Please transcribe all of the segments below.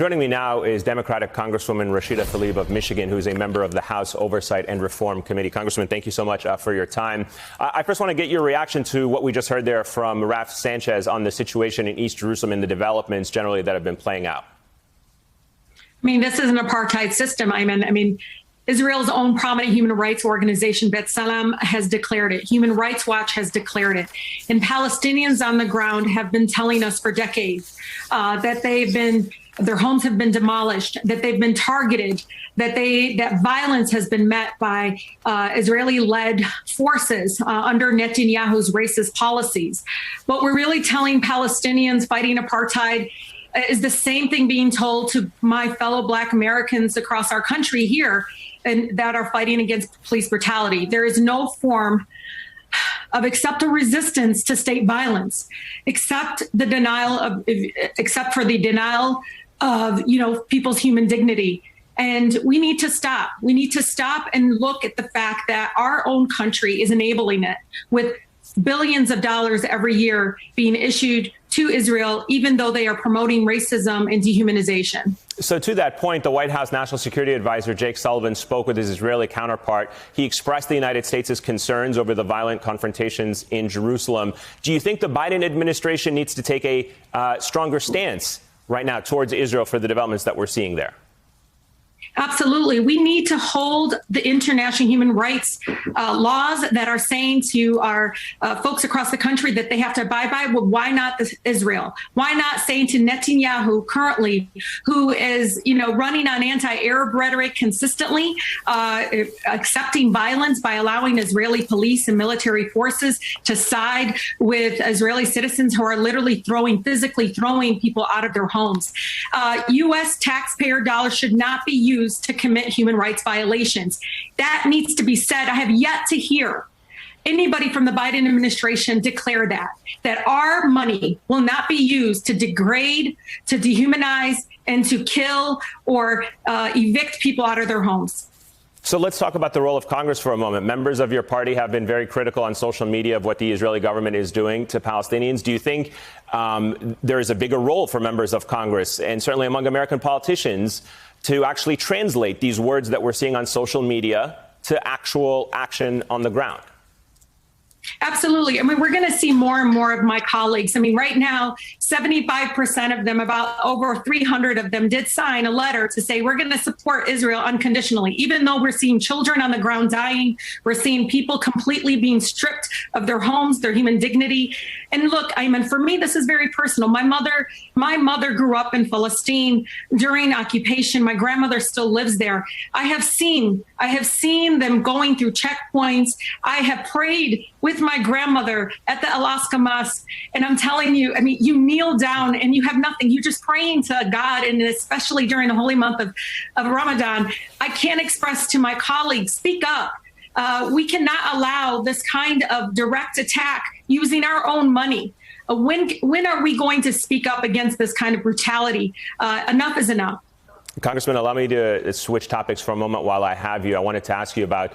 Joining me now is Democratic Congresswoman Rashida Tlaib of Michigan, who is a member of the House Oversight and Reform Committee. Congresswoman, thank you so much for your time. I first want to get your reaction to what we just heard there from Raf Sanchez on the situation in East Jerusalem and the developments generally that have been playing out. I mean, this is an apartheid system, Ayman. I mean, Israel's own prominent human rights organization, B'Tselem, has declared it. Human Rights Watch has declared it. And Palestinians on the ground have been telling us for decades that their homes have been demolished, that they've been targeted, that violence has been met by Israeli-led forces under Netanyahu's racist policies. What we're really telling Palestinians fighting apartheid is the same thing being told to my fellow Black Americans across our country here and that are fighting against police brutality. There is no form of acceptable resistance to state violence, except for the denial of, people's human dignity. And we need to stop. We need to stop and look at the fact that our own country is enabling it with billions of dollars every year being issued to Israel, even though they are promoting racism and dehumanization. So to that point, the White House National Security Advisor Jake Sullivan spoke with his Israeli counterpart. He expressed the United States' concerns over the violent confrontations in Jerusalem. Do you think the Biden administration needs to take a stronger stance right now towards Israel for the developments that we're seeing there? Absolutely. We need to hold the international human rights laws that are saying to our folks across the country that they have to abide by. Well, why not Israel? Why not saying to Netanyahu currently, who is, running on anti-Arab rhetoric consistently, accepting violence by allowing Israeli police and military forces to side with Israeli citizens who are literally physically throwing people out of their homes. U.S. taxpayer dollars should not be used to commit human rights violations. That needs to be said. I have yet to hear anybody from the Biden administration declare that our money will not be used to degrade, to dehumanize, and to kill or evict people out of their homes. So let's talk about the role of Congress for a moment. Members of your party have been very critical on social media of what the Israeli government is doing to Palestinians. Do you think there is a bigger role for members of Congress and certainly among American politicians to actually translate these words that we're seeing on social media to actual action on the ground? Absolutely. I mean, we're going to see more and more of my colleagues. I mean, right now, 75% of them, about over 300 of them, did sign a letter to say we're going to support Israel unconditionally, even though we're seeing children on the ground dying. We're seeing people completely being stripped of their homes, their human dignity. And look, Ayman, for me, this is very personal. My mother grew up in Palestine during occupation. My grandmother still lives there. I have seen them going through checkpoints. I have prayed with my grandmother at the Alaska Mosque. And I'm telling you, I mean, you kneel down and you have nothing. You're just praying to God, and especially during the holy month of Ramadan. I can't express to my colleagues, speak up. We cannot allow this kind of direct attack using our own money. When are we going to speak up against this kind of brutality? Enough is enough. Congressman, allow me to switch topics for a moment while I have you. I wanted to ask you about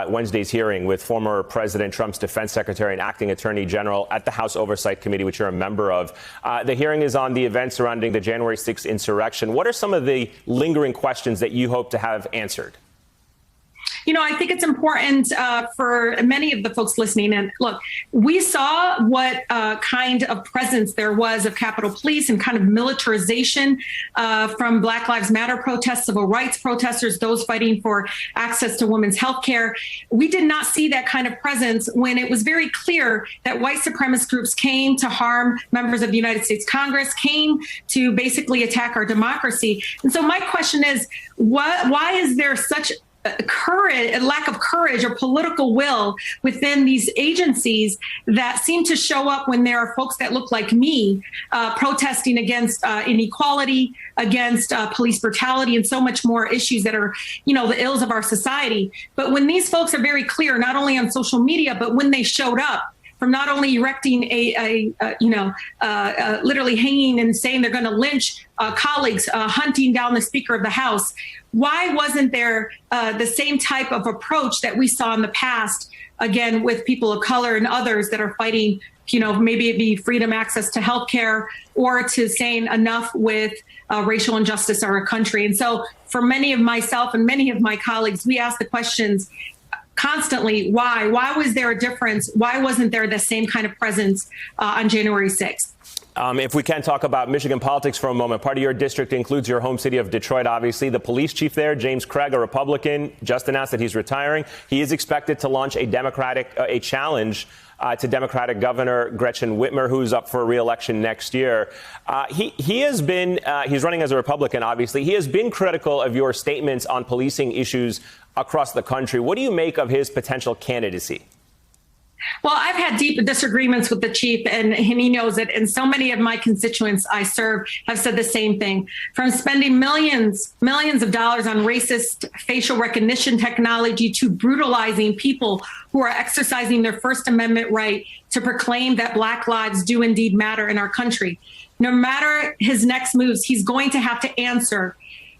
Wednesday's hearing with former President Trump's defense secretary and acting attorney general at the House Oversight Committee, which you're a member of. The hearing is on the events surrounding the January 6th insurrection. What are some of the lingering questions that you hope to have answered? I think it's important for many of the folks listening. And look, we saw what kind of presence there was of Capitol Police and kind of militarization from Black Lives Matter protests, civil rights protesters, those fighting for access to women's health care. We did not see that kind of presence when it was very clear that white supremacist groups came to harm members of the United States Congress, came to basically attack our democracy. And so my question is, why is there such a lack of courage or political will within these agencies that seem to show up when there are folks that look like me protesting against inequality, against police brutality, and so much more issues that are, the ills of our society. But when these folks are very clear, not only on social media, but when they showed up from not only erecting literally hanging and saying they're going to lynch colleagues, hunting down the Speaker of the House. Why wasn't there the same type of approach that we saw in the past, again, with people of color and others that are fighting, maybe it be freedom, access to health care, or to saying enough with racial injustice in our country? And so for many of myself and many of my colleagues, we ask the questions constantly, why? Why was there a difference? Why wasn't there the same kind of presence on January 6th? If we can talk about Michigan politics for a moment, part of your district includes your home city of Detroit, obviously. The police chief there, James Craig, a Republican, just announced that he's retiring. He is expected to launch a challenge to Democratic Governor Gretchen Whitmer, who's up for re-election next year. He has been, he's running as a Republican, obviously. He has been critical of your statements on policing issues across the country. What do you make of his potential candidacy? Well, I've had deep disagreements with the chief, and he knows it. And so many of my constituents I serve have said the same thing. From spending millions of dollars on racist facial recognition technology to brutalizing people who are exercising their First Amendment right to proclaim that Black lives do indeed matter in our country. No matter his next moves, he's going to have to answer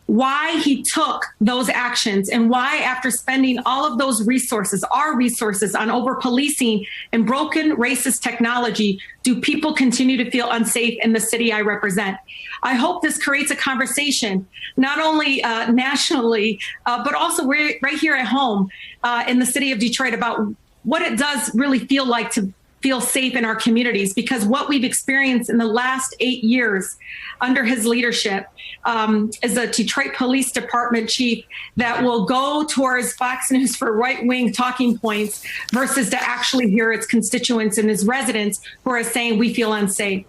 why he took those actions and why, after spending all of those resources, our resources, on over policing and broken racist technology, do people continue to feel unsafe in the city I represent? I hope this creates a conversation, not only nationally, but also right here at home in the city of Detroit, about what it does really feel like to feel safe in our communities, because what we've experienced in the last 8 years under his leadership is a Detroit Police Department chief that will go towards Fox News for right-wing talking points versus to actually hear its constituents and his residents who are saying we feel unsafe.